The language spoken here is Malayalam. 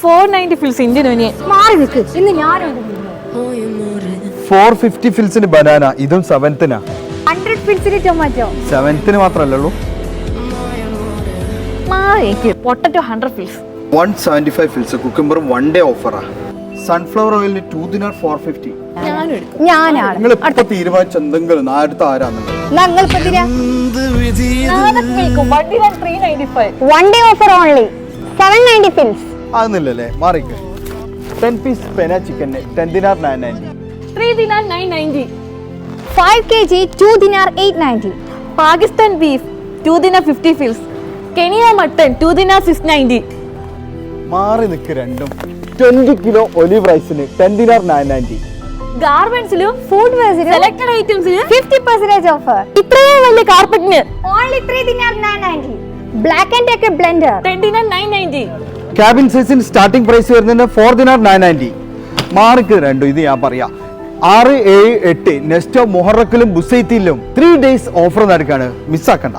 490 ഫിൽസ് ഇന്ത്യൻ ഒനിയൻ. മാറി നിൽക്ക്, ഇന്ന് ഞാനുണ്ട്. 450 ഫിൽസിന് ബനാന, ഇതും 7th-നാ. 100 ഫിൽസിന് ടൊമാറ്റോ. 7th-ന് മാത്രമല്ലല്ലോ. Potato 100 fils. 175 fils cucumber 1 day ഓഫറാ. സൺഫ്ലവർ ഓയിലിന് 2 ദിനാർ 450. ഞാനാണ്. നിങ്ങൾ ഇപ്പൊ തീരുമാനിച്ച എന്തെങ്കിലും അടുത്ത ആരാന്നുള്ളത്. ഞങ്ങൾ 1 ഡേ ഓഫർ ഓൺലി 790 ഫിൽസ്. അതൊന്നുമില്ലല്ലേ, മാറിക്ക്. 10 പീസ് പെന ചിക്കന് 10 dinar 990. 3 dinar 990. 5 kg 2 dinar 890. Pakistan beef 2 dinar 50 fils. Kenya mutton 2 dinar 690. മാറി നിൽക്ക് രണ്ടും. 20 കിലോ ഒലിവ് റൈസിന് 10 ദിനാർ 990. ഗാർമെന്റ്സിലും ഫുഡ് വെയർസിനും സെലക്ടഡ് ഐറ്റംസിന് 50% ഓഫർ. ഇത്രയും വലിയ കാർപ്പറ്റിന് only 3 dinar 990. Black and Decker blender 10 dinar 990. Cabin സൈസിന് starting price വരുന്നത് 4 ദിനാർ 990. മാറിക്ക് രണ്ടും. ഇത് ഞാൻ പറയാം. 6, 7, 8 നെസ്റ്റോ മൊഹറക്കിലും ബുസൈത്തിലും 3 days ഓഫർ നടക്കാണ്. മിസ്സാക്കണ്ട.